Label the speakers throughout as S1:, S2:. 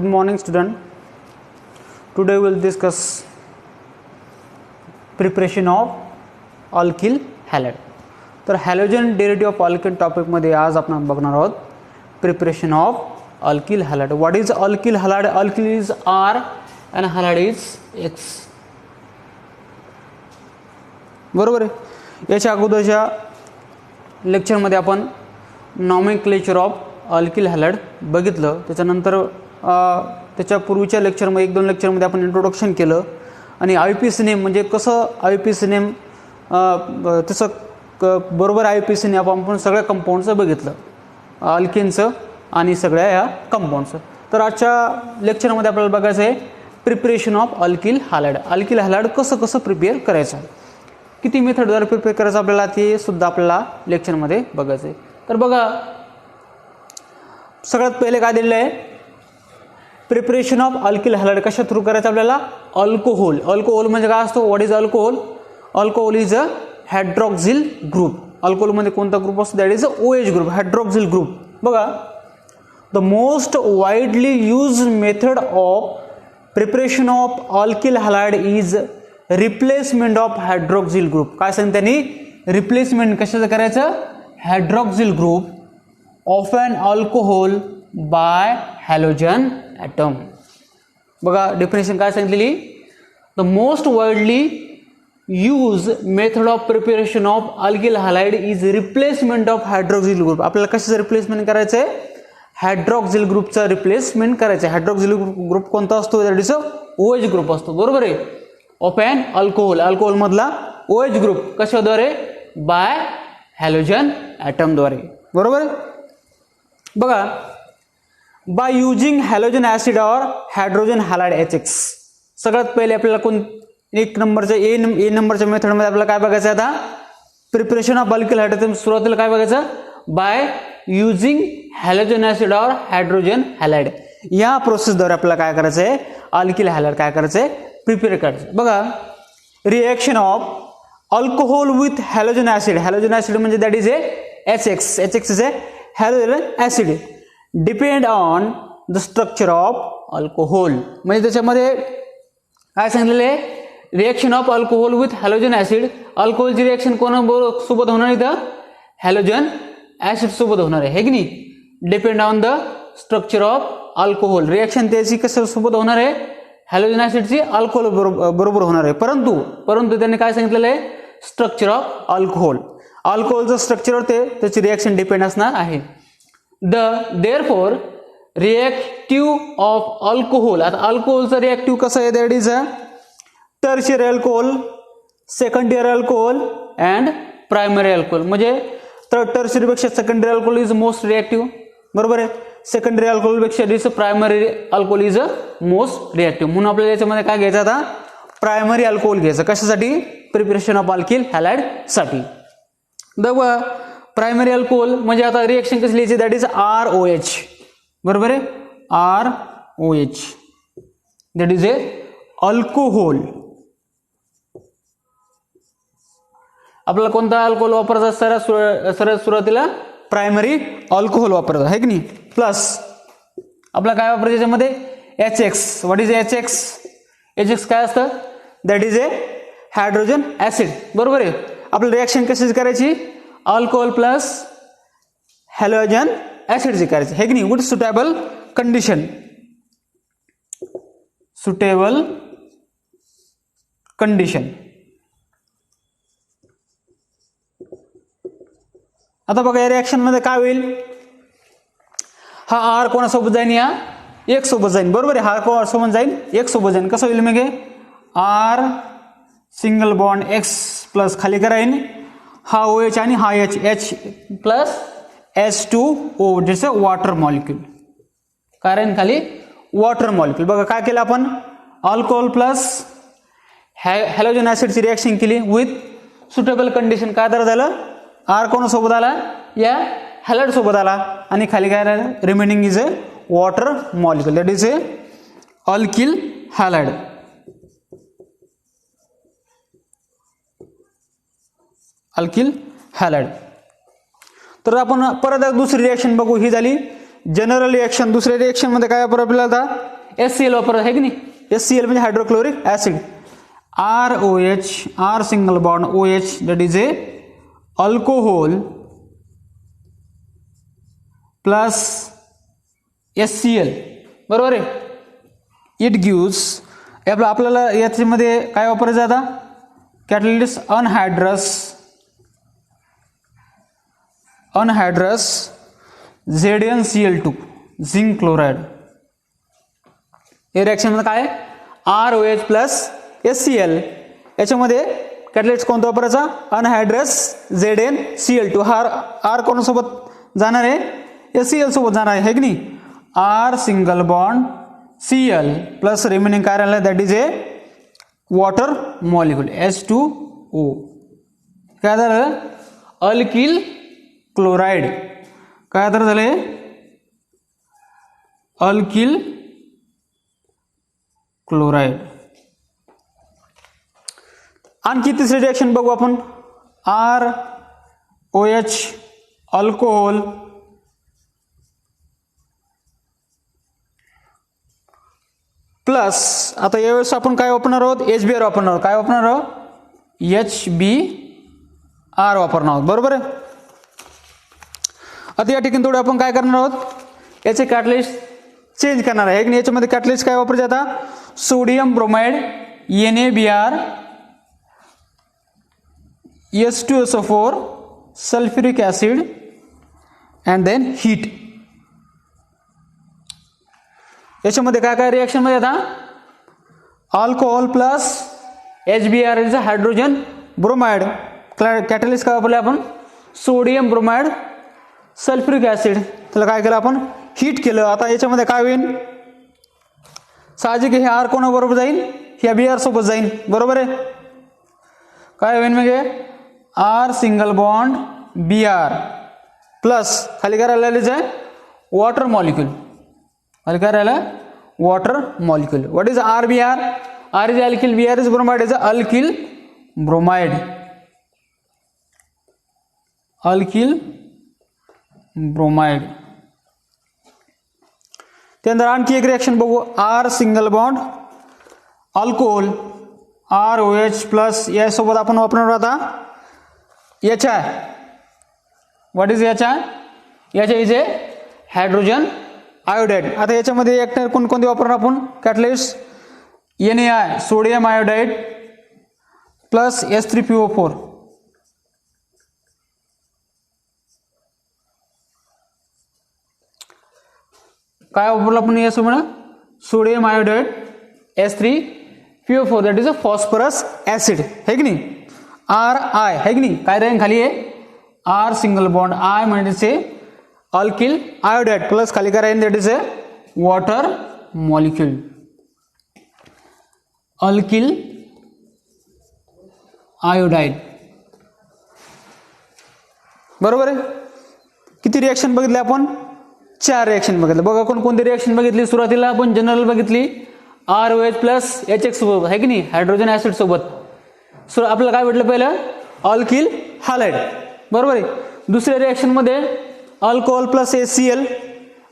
S1: Good morning student. Today we will discuss preparation of alkyl halide. तर halogen derivative of alkyl topic मध्ये आज आपण बघणार आहोत preparation of alkyl halide. What is alkyl halide? Alkyl is R and halide is X. बरोबर आहे. याच्या अगोदरच्या लेक्चरमध्ये आपण नॉमेनक्लेचर ऑफ अल्किल हॅलाइड बघितलं. त्याच्यानंतर त्याच्या पूर्वीच्या लेक्चरमध्ये 1-2 लेक्चरमध्ये आपण इंट्रोडक्शन केलं आणि IUPAC नेम म्हणजे कसं IUPAC नेम तसं बरोबर IUPAC नेम आपण सगळ्या कंपाऊंडचं बघितलं, अल्केनचं आणि सगळ्या या कंपाऊंडचं. तर आजच्या लेक्चरमध्ये आपल्याला बघायचं आहे preparation of alkyl halide. Alkyl halide कसं प्रिपेअर करायचं, किती मेथडद्वारे प्रिपेअर करायचं आपल्याला ते सुद्धा आपल्याला लेक्चरमध्ये बघायचं आहे. तर बघा, सगळ्यात पहिले काय दिलेलं आहे, प्रिपरेशन ऑफ अल्किल हॅलाइड कशा थ्रू करायचं आपल्याला? अल्कोहोल. अल्कोहोल म्हणजे काय असतो? What is alcohol? Alcohol is a hydroxyl group. Alcohol मध्ये कोणता ग्रुप असतो? That is a OH group, hydroxyl group. बघा, the most widely used method of preparation of alkyl halide is replacement of hydroxyl group. काय सांग त्यांनी? Replacement कशाचं करायचं? Hydroxyl group of an alcohol by halogen atom. बघा definition काय सांगितलेली? The most widely use method of preparation of alkyl halide is replacement of hydroxyl group. आपल्याला कशाचं रिप्लेसमेंट करायचं आहे? हायड्रॉक्सिल ग्रुपचा रिप्लेसमेंट करायचं आहे. हायड्रॉक्सिल ग्रुप कोणता असतो? दॅट इज OH ग्रुप असतो. बरोबर आहे. ऑफ एन अल्कोहोल, अल्कोहोल मधला OH ग्रुप कशाद्वारे? बाय हॅलोजन ॲटमद्वारे. बरोबर आहे. बघा, बाय युजिंग हॅलोजन ॲसिड और हायड्रोजन हॅलाइड HX. सगळ्यात पहिले आपल्याला कोण एक नंबरच्या ए नंबरच्या मेथडमध्ये आपल्याला काय बघायचं आहे? आता प्रिपरेशन ऑफ अल्किल हॅलाइड. सुरुवातीला काय बघायचं? बाय युजिंग हॅलोजन ॲसिड और हायड्रोजन हॅलाइड. या प्रोसेसद्वारे आपल्याला काय करायचं आहे? अल्किल हॅलाइड काय करायचं आहे? प्रिपेअर करायचं. बघा, reaction of alcohol with halogen acid. Halogen acid म्हणजे that is a HX. HX is a halogen acid. Depend on the structure of alcohol. म्हणजे त्याच्यामध्ये काय सांगितलेलं आहे? Reaction of alcohol with halogen acid. अल्कोहोलची रिएक्शन कोणासोबत होणार? इथं हॅलोजन ॲसिड सोबत होणार आहे, हे की नाही? Depend on the structure of alcohol. Reaction त्याची कशासोबत होणार आहे? हॅलोजन ॲसिडची अल्कोहोल बरोबर होणार आहे. परंतु त्यांनी काय सांगितलेलं आहे? Structure of alcohol. अल्कोहोलचं स्ट्रक्चरवर त्याची रिएक्शन डिपेंड असणार आहे. Therefore reactive of alcohol. आता अल्कोहोलचं रिएक्टिव्ह कसं आहे? That is a tertiary alcohol, secondary alcohol and primary alcohol. म्हणजे टर्शियरी पेक्षा secondary alcohol is most reactive. बरोबर आहे. सेकंडरी अल्कोहोल पेक्षा primary alcohol is most reactive. म्हणून आपल्याला याच्यामध्ये काय घ्यायचं? आता प्रायमरी अल्कोहोल घ्यायचं. कशासाठी? प्रिपरेशन ऑफ अल्किल हॅलाइड साठी. प्रायमरी अल्कोहोल म्हणजे आता रिएक्शन कशी लिहायची? That is ROH. बरोबर आहे. ROH that is a alcohol. आपल्याला कोणता अल्कोहोल वापरायचा? सरळ सुरुवातीला प्रायमरी अल्कोहोल वापरायचा, आहे की नाही? प्लस आपल्याला काय वापरायचं याच्यामध्ये? HX. What is HX? HX काय असतं? That is A hydrogen acid. बरोबर आहे. आपल्याला रिएक्शन कशी करायची? अल्कोहोल प्लस हॅलोजन ॲसिडची करायची, हे की नाही? With suitable condition. Suitable condition. आता बघा, या रिएक्शन मध्ये काय होईल? हा R कोणासोबत जाईन? या X सोबत जाईन. बरोबर आहे. हा कोणासोबत जाईन? X सोबत जाईन. कसं होईल? मग R single bond X plus खाली कराईन हा OH आणि हा H प्लस H2O जसे वॉटर मॉलिक्यूल. कारण खाली वॉटर मॉलिक्यूल. बघा काय केलं आपण? अल्कोहोल प्लस हॅलोजन ॲसिडची रिएक्शन केली विथ सुटेबल कंडिशन. काय तर झालं? R कोणासोबत आला? या हॅलाइड सोबत आला आणि खाली काय राहिलं? Remaining is a water molecule. That is a alkyl halide. Alkyl halide. तर आपण परत दुसरी रिएक्शन बघू. ही झाली जनरल रिएक्शन, दुसऱ्या रिएक्शन मध्ये काय वापर आपल्याला आता HCl वापरत आहे की नाही. HCl म्हणजे hydrochloric acid. ROH, R single bond OH, that is a alcohol plus HCl, बरोबर आहे. इट गिव्स आपल्याला याच्यामध्ये काय वापरायचं आता कॅटलिस्ट अनहायड्रस ZnCl2 झिंक क्लोराइड. या रिएक्शन मध्ये काय ROH प्लस HCl, याच्यामध्ये कॅटलिस्ट कोणता वापरायचा अनहायड्रस ZnCl2. हा R कोणासोबत जाणार आहे HCl सोबत जाणार आहे की नाही. R single bond Cl plus remaining काय राहिलं that is A water molecule H2O. काय झालं अल्किल क्लोराइड. काय तर झाले अल्किल क्लोराइड. आणखी तिसरी रिएक्शन बघू आपण. ROH अल्कोहोल प्लस आता यावेळेस आपण काय वापरणार आहोत HBr वापरणार आहोत. काय वापरणार आहोत HBr वापरणार आहोत, बरोबर आहे. आता या ठिकाणी थोडं आपण काय करणार आहोत याचे कॅटलिस्ट चेंज करणार आहे की याच्यामध्ये कॅटलिस्ट काय वापरायचे आता sodium bromide NaBr H2SO4 sulphuric acid and then heat. याच्यामध्ये काय काय रिएक्शन मध्ये आता alcohol plus HBr is hydrogen bromide. Catalyst काय वापरले आपण सोडियम ब्रोमाइड सल्फ्युरिक ऍसिड. त्याला काय केलं आपण हीट केलं. आता याच्यामध्ये काय होईल साहजिक हे R कोणाबरोबर जाईल ह्या Br सोबत जाईल, बरोबर आहे. काय होईल म्हणजे R single bond Br plus खाली काय राहिलेलं आहे वॉटर मॉलिक्यूल. खाली काय राहिलं water molecule. What is RBr? R is alkyl, Br is bromide, is alkyl bromide. Alkyl bromide. त्यानंतर आणखी एक रिएक्शन बघू. R single bond alcohol ROH plus यासोबत आपण वापरणार आता HI. What is HI? HI is a hydrogen iodide. आता याच्यामध्ये एक कोणकोणते वापरणार आपण catalyst NaI sodium iodide plus H3PO4. काय वापरलं आपण यासोबत sodium iodide H3PO4 that is a phosphorus acid है की नाही. RI है की नाही. काय राहील खाली आहे R सिंगल बॉन्ड I म्हणजे अल्किल आयोडाईड प्लस खाली काय राहील that is a water molecule alkyl iodide, बरोबर आहे. किती रिएक्शन बघितले आपण 4 रिएक्शन बघितले. बघा कोणकोणती रिएक्शन बघितली. सुरुवातीला आपण जनरल बघितली ROH प्लस HX सोबत है की नाही हायड्रोजन ऍसिड सोबत. आपल्याला काय भेटलं पहिलं अल्किल हॅलाइड, बरोबर आहे. दुसऱ्या रिएक्शन मध्ये अल्कोहोल प्लस HCl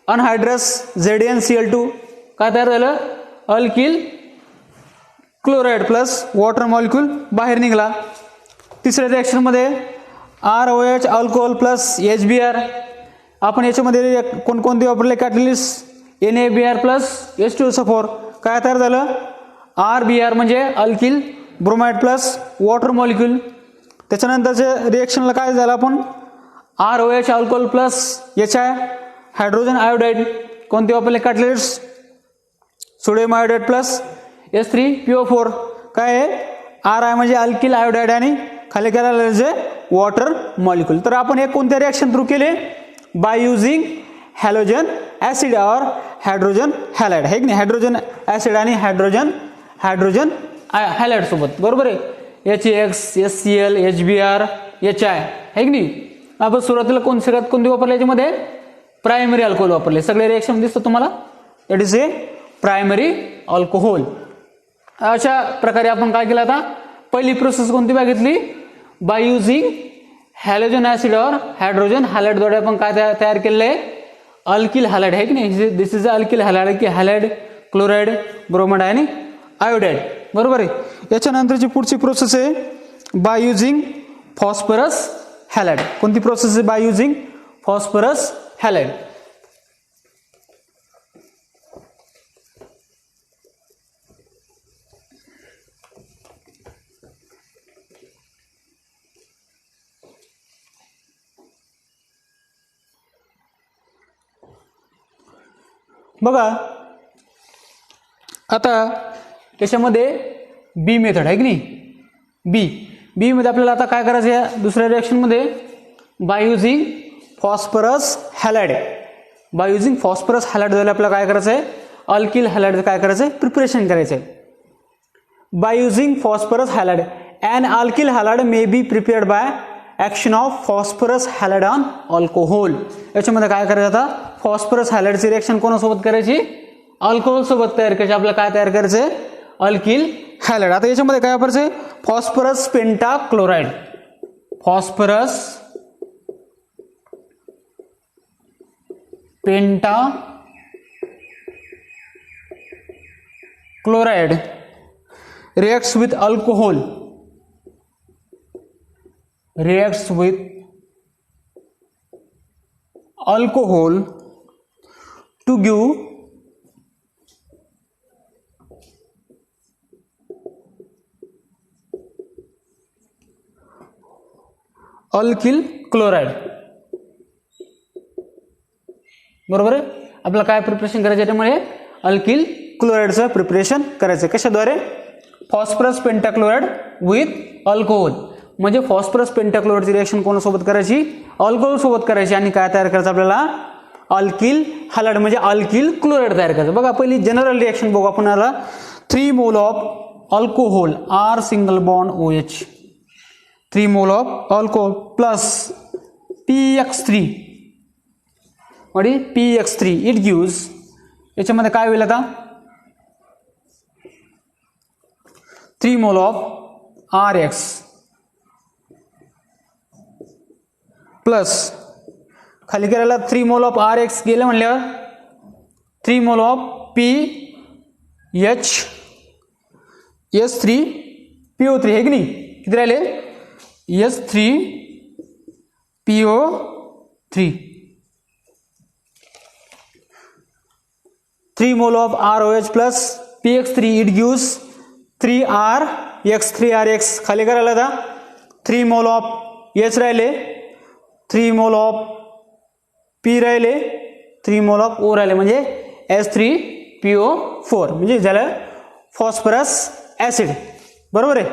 S1: अनहायड्रस ZnCl2 काय तयार झालं alkyl chloride plus water molecule बाहेर निघाला. तिसऱ्या रिएक्शन मध्ये ROH अल्कोहोल प्लस HBr. आपण याच्यामध्ये कोणकोणते वापरले कॅटलिस्ट NaBr प्लस H2SO4 काय तयार झालं RBr म्हणजे alkyl bromide plus water molecule. त्याच्यानंतरच्या रिएक्शनला काय झालं आपण ROH alcohol plus HI hydrogen iodide. कोणते वापरले catalyst sodium iodide plus H3PO4 काय आहे RI म्हणजे अल्किल आयोडाईड आणि खाली काय जे वॉटर मॉलिक्यूल. तर आपण हे कोणत्या रिएक्शन थ्रू केले बाय युजिंग हॅलोजन ऍसिड और हायड्रोजन हॅलाइड है की नाही. हायड्रोजन ऍसिड आणि हायड्रोजन हॅलाइड सोबत, बरोबर आहे. HX HCl HBr HI है की नाही. आपण सुरुवातीला सगळ्यात कोणती वापरले याच्यामध्ये प्रायमरी अल्कोहोल वापरले. सगळे रिएक्शन दिसतं तुम्हाला that is A primary alcohol. अशा प्रकारे आपण काय केलं आता पहिली प्रोसेस कोणती बघितली बाय युजिंग हॅलोजन ऍसिड और हायड्रोजन हॅलाइड द्वारे आपण काय तयार केलेलं आहे अल्किल हॅलाइड आहे की नाही, दिस इज अ अल्किल हॅलाइड की हॅलाइड, क्लोराइड, ब्रोमाइड आणि आयोडाइड, बरोबर आहे. याच्यानंतरची पुढची प्रोसेस आहे बाय युझिंग फॉस्फरस हॅलाइड. कोणती प्रोसेस आहे? By using phosphorus halide. बघा आता त्याच्यामध्ये बी मेथड आहे की नाही, बी मध्ये आपल्याला आता काय करायचं आहे, दुसऱ्या रिएक्शनमध्ये by using phosphorus halide. By using phosphorus halide द्वारे आपल्याला काय करायचं आहे, अल्किल हॅलाइड काय करायचं आहे, प्रिपरेशन करायचं आहे. By using phosphorus halide and alkyl halide may be prepared by action of phosphorus halide on alcohol. याच्यामध्ये काय करायचं, आता फॉस्फरस हॅलाइडची रिएक्शन कोणासोबत करायची, अल्कोहोल सोबत तयार करायची. आपल्याला काय तयार करायचं आहे, अल्किल हॅलाइड. आता याच्यामध्ये काय वापरायचं, फॉस्फरस पेंटा क्लोराइड, फॉस्फरस पेंटा chloride reacts with alcohol, reacts with alcohol to give alkyl chloride. बरोबर आहे. आपल्याला काय प्रिपरेशन करायचं, त्यामुळे अल्किल क्लोराइडचं प्रिपरेशन करायचं. कशाद्वारे, फॉस्फरस पेंटाक्लोराइड विथ अल्कोहोल. म्हणजे फॉस्फरस पेंटाक्लोराइडची रिएक्शन कोणासोबत करायची, अल्कोहोल सोबत करायची. आणि काय तयार करायचं आपल्याला, अल्किल हॅलाइड म्हणजे अल्किल क्लोराइड तयार करायचं. बघा पहिली जनरल रिएक्शन बघू आपण. याला 3 mole of alcohol R single bond OH, 3 mole of alcohol plus PX3 PX3 it gives. याच्यामध्ये काय होईल आता, 3 मोल ऑफ RX प्लस खाली करायला 3 मोल ऑफ RX गेलं म्हणल्यावर 3 मोल ऑफ PHS3PO3 हे की नाही, किती राहिले, S3PO3. 3 mole of ROH plus PX3 it gives 3RX खाली करायला आता 3 मोल ऑफ H राहिले, 3 मोल ऑफ P राहिले, 3 मोल ऑफ O राहिले, म्हणजे S3PO4 म्हणजे झालं फॉस्फरस ऍसिड. बरोबर आहे.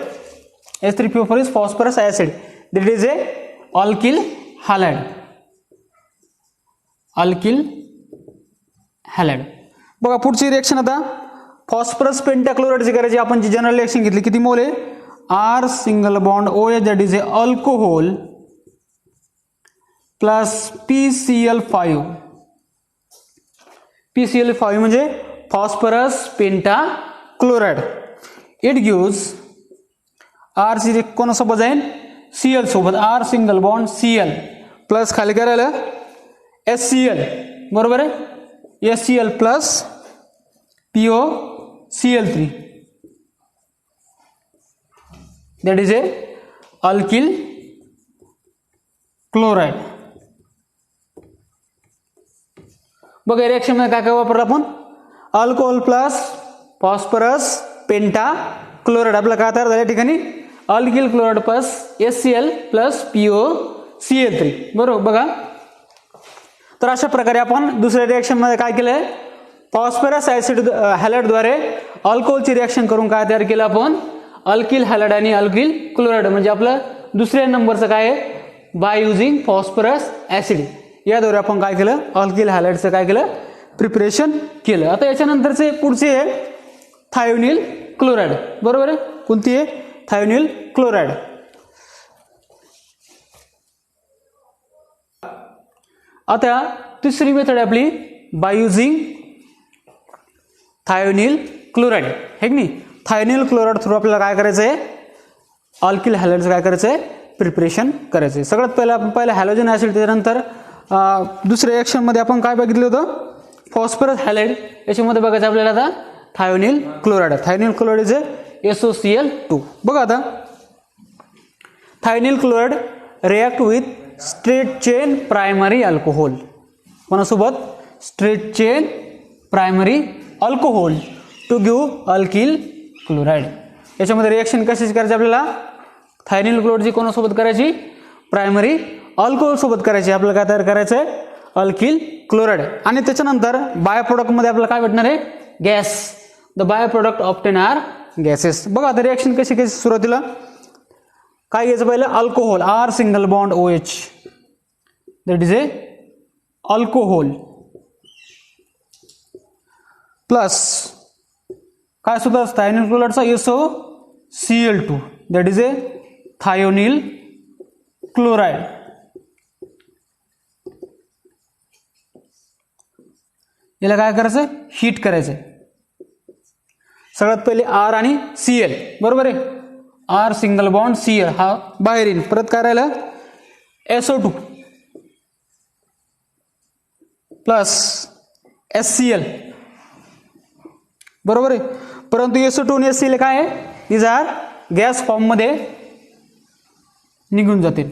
S1: S3PO4 is phosphorus acid. That is a alkyl halide, alkyl halide. बघा पुढची रिएक्शन आता फॉस्फरस पेंटाक्लोराइडची करायची. आपण जी जनरल रिएक्शन घेतली, किती मोल आहे, R single bond OH that is a alcohol plus PCl5. PCl5 म्हणजे phosphorus pentachloride. It gives R ची कोणासोबत जाईल, Cl सोबत, R single bond Cl plus खाली करायला HCl. बरोबर आहे. HCl plus POCl3 that is a alkyl chloride. बघा रिएक्शन मध्ये काय काय वापरलं आपण, अल्कोहोल प्लस फॉस्फरस पेंटा क्लोराइड. आपलं काय तयार झालं या ठिकाणी, alkyl chloride plus HCl plus POCl3. बरोबर. बघा तर अशा प्रकारे आपण दुसऱ्या रिएक्शन मध्ये काय केलंय, फॉस्फरस ऍसिड हॅलाइडद्वारे अल्कोहोलची रिएक्शन करून काय तयार केलं आपण, अल्किल हॅलाइड आणि अल्किल क्लोराइड. म्हणजे आपलं दुसऱ्या नंबरचं काय आहे, बाय युझिंग फॉस्फरस ऍसिड. याद्वारे आपण काय केलं, अल्किल हॅलाइडचं काय केलं, प्रिपरेशन केलं. आता याच्यानंतरचे पुढचे आहे थायोनिल क्लोराइड. बरोबर आहे. कोणती आहे, थायोनिल क्लोराइड. आता तिसरी मेथड आपली बाय युझिंग थायोनिल क्लोराइड हे की नाही. थायोनिल क्लोराइड थ्रू आपल्याला काय करायचं आहे, अल्किल हॅलाइडचं काय करायचं आहे, प्रिपरेशन करायचं आहे. सगळ्यात पहिला आपण हॅलोजन ऍसिड, त्याच्यानंतर दुसऱ्या रिएक्शनमध्ये आपण काय बघितलं होतं, फॉस्फरस हॅलाइड. याच्यामध्ये बघायचं आपल्याला आता thionyl chloride. Thionyl chloride is SOCl2. बघा आता thionyl chloride react with straight chain primary alcohol. कोणासोबत, straight chain primary alcohol to give alkyl chloride. याच्यामध्ये रिएक्शन कशाची करायची आपल्याला, थायोनिल क्लोराइडची कोणासोबत करायची, प्रायमरी अल्कोहोल सोबत करायची. आपल्याला काय तयार करायचं आहे, अल्किल क्लोराइड. आणि त्याच्यानंतर बाय प्रोडक्टमध्ये आपल्याला काय भेटणार आहे, gas. The by product obtain are gases. बघा आता रिएक्शन कशी कशी सुरुवातीला काय घ्यायचं, पहिलं alcohol, R single bond OH, that is a alcohol, plus काय सुद्धा थायोनिल क्लोराइडचा SOCl2, that is a thionyl chloride. याला काय करायचं, हीट करायचं. सगळ्यात पहिले R आणि Cl, बरोबर आहे, R सिंगल बॉन्ड Cl हा बाहेर येईल. परत काय राहिलं, SO2 प्लस HCl, बरोबर आहे. परंतु SO2 आणि HCl काय आहे, दीज आर गॅस फॉर्म मध्ये निघून जातील.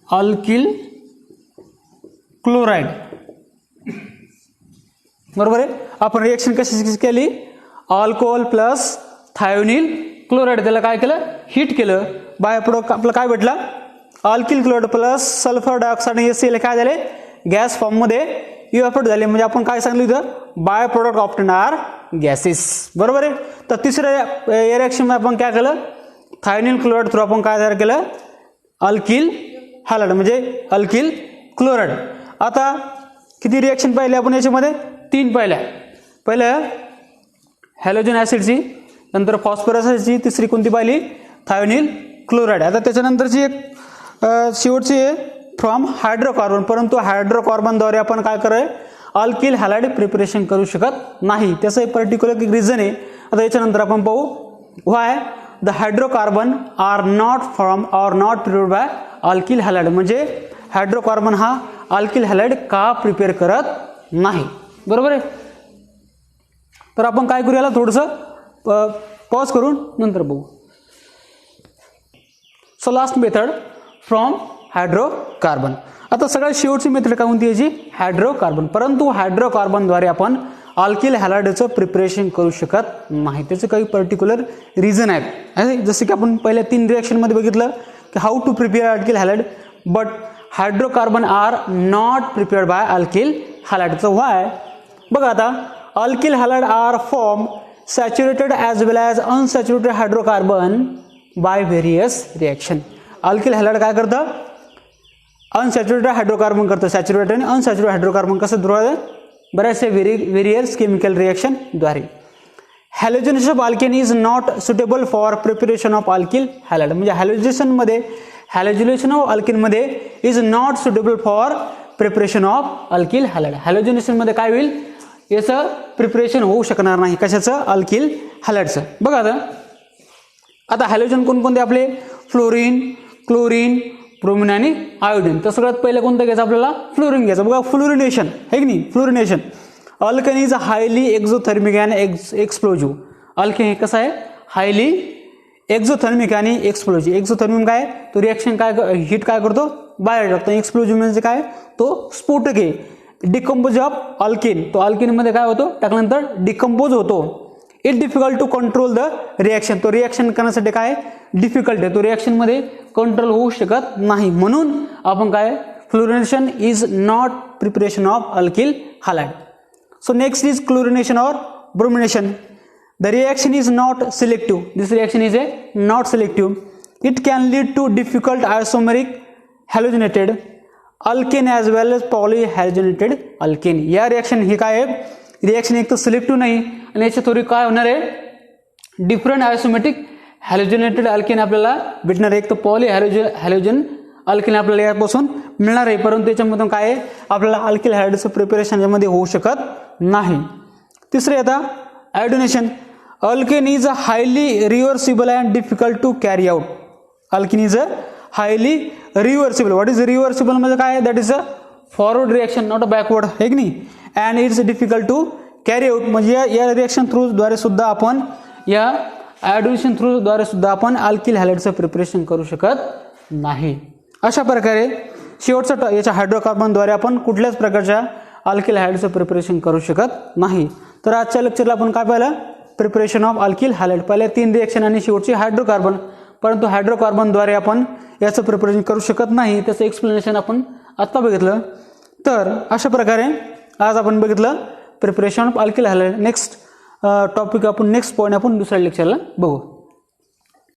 S1: अल्किल क्लोराइड, बरोबर आहे. आपण रिएक्शन कशी केली, अल्कोहोल प्लस थायोनिल क्लोराइड, त्याला काय केलं, हीट केलं. बाय प्रोडक्ट आपलं काय भेटला, alkyl chloride plus sulphur dioxide आणि HCl काय झाले, गॅस फॉर्म मध्ये इव्हॅपोरेट झाले. म्हणजे आपण काय सांगितलं इथं, by product obtain are gases, बरोबर आहे. तर तिसऱ्या रिएक्शन मध्ये आपण काय केलं, थायोनिल क्लोराइड थ्रू आपण काय तयार केलं, अल्किल हॅलाइड म्हणजे अल्किल क्लोराइड. आता किती रिएक्शन पाहिले आपण याच्यामध्ये, 3 पाहिल्या. पहिलं हॅलोजन ॲसिडची, नंतर फॉस्फरस ॲसिडची, तिसरी कोणती पाहिली, थायोनिल क्लोराइड. आता त्याच्यानंतरची एक शेवटची आहे फ्रॉम हायड्रोकार्बन. परंतु हायड्रोकार्बनद्वारे आपण काय कराय, अल्किल हॅलाइड प्रिपरेशन करू शकत नाही. त्याचं एक पर्टिक्युलर एक रिझन आहे. आता याच्यानंतर आपण पाहू, why the hydrocarbon are not from or not prepared by alkyl halide. म्हणजे हायड्रोकार्बन हा अल्किल हॅलाइड का प्रिपेअर करत नाही, बरोबर आहे. तर आपण काय करूया, थोडंसं पॉज करून नंतर बघू. So last method from hydrocarbon. आता सगळ्यात शेवटची मेथड काय कोणती याची, हायड्रोकार्बन. परंतु हायड्रोकार्बनद्वारे आपण अल्किल हॅलाइडचं प्रिपरेशन करू शकत नाही. त्याचं काही पर्टिक्युलर रिझन आहेत. जसं की आपण पहिल्या 3 रिएक्शनमध्ये बघितलं की how to prepare alkyl halide, but hydrocarbon are not prepared by alkyl halide. तर व्हाय, बघा आता alkyl halide are form saturated as well as unsaturated hydrocarbon by various reaction. Alkyl halide काय करतं, अनसॅच्युरेटेड हायड्रोकार्बन करतं. Saturated आणि unsaturated hydrocarbon कसं द्वारे, बऱ्याचशा व्हेरियस केमिकल रिएक्शन द्वारे. Halogenation of alkane is not suitable for preparation of alkyl halide. म्हणजे halogenation of अल्केनमध्ये is not suitable for preparation of alkyl halide. हॅलोजनेशनमध्ये काय होईल, याचं प्रिपरेशन होऊ शकणार नाही. कशाचं, अल्किल हॅलाइडचं. बघा आता हॅलोजन कोणकोणते आपले, फ्लोरीन, क्लोरीन, ब्रोमिन आणि आयोडीन. तर सगळ्यात पहिलं कोणतं घ्यायचं आपल्याला, फ्लोरीन घ्यायचं. बघा फ्लोरिनेशन आहे की नाही, fluorination. Alkane is highly exothermic and explosive. Alkane हे कसं आहे, हायली एक्झोथर्मिक आणि एक्सप्लोजिव्ह. एक्झोथर्मिक काय, तो रिएक्शन काय, हीट काय करतो, बाहेर टाकतो. एक्सप्लोजिव्ह म्हणजे काय, तो स्फोटक आहे. डिकम्पोज ऑफ अल्केन, तो अल्केनमध्ये काय होतो, टाकल्यानंतर डिकम्पोज होतो. It difficult to control the reaction. तो रिएक्शन करण्यासाठी काय डिफिकल्ट आहे, तो रिएक्शनमध्ये कंट्रोल होऊ शकत नाही. म्हणून आपण काय, fluorination is not preparation of alkyl halide. So next is chlorination और bromination. The reaction is not selective. This reaction is not selective. It can lead to difficult isomeric halogenated alkane as well as poly halogenated alkane. या reaction ही काय आहे, reaction एक तर selective नाही आणि याच्या थोडी काय होणार आहे, डिफरंट आयसोमेटिक हॅलोजनेटेड अल्केन आपल्याला भेटणार आहे. एक तर पॉली हॅलोजन अल्केन आपल्याला यापासून मिळणार आहे. परंतु याच्यामधून काय आहे, आपल्याला अल्किल हॅलाइडचं प्रिपरेशन यामध्ये होऊ शकत नाही. तिसरे आता iodination. Alkane is a highly reversible and difficult to carry out. Alkane is a highly reversible. What is reversible म्हणजे काय? That is a forward reaction, not a backward, आहे की नाही. And it's difficult to carry out. म्हणजे या reaction थ्रूद्वारे सुद्धा आपण, या ॲडिशन थ्रूद्वारे सुद्धा आपण अल्किल हॅलाइडचं प्रिपरेशन करू शकत नाही. अशा प्रकारे शेवटचा याच्या हायड्रोकार्बनद्वारे आपण कुठल्याच प्रकारच्या अल्किल हॅलाइडचं प्रिपरेशन करू शकत नाही. तर आजच्या लेक्चरला आपण काय पाहिलं? Preparation of alkyl halide. पहिले 3 रिएक्शन आणि शेवटची हायड्रोकार्बन. परंतु हायड्रोकार्बनद्वारे आपण याचं प्रिपरेशन करू शकत नाही, त्याचं एक्सप्लेनेशन आपण आत्ता बघितलं. तर अशा प्रकारे आज आपण बघितलं preparation of alkyl halide. Next topic आपण, नेक्स्ट पॉईंट आपण दुसऱ्या लेक्चरला बघू.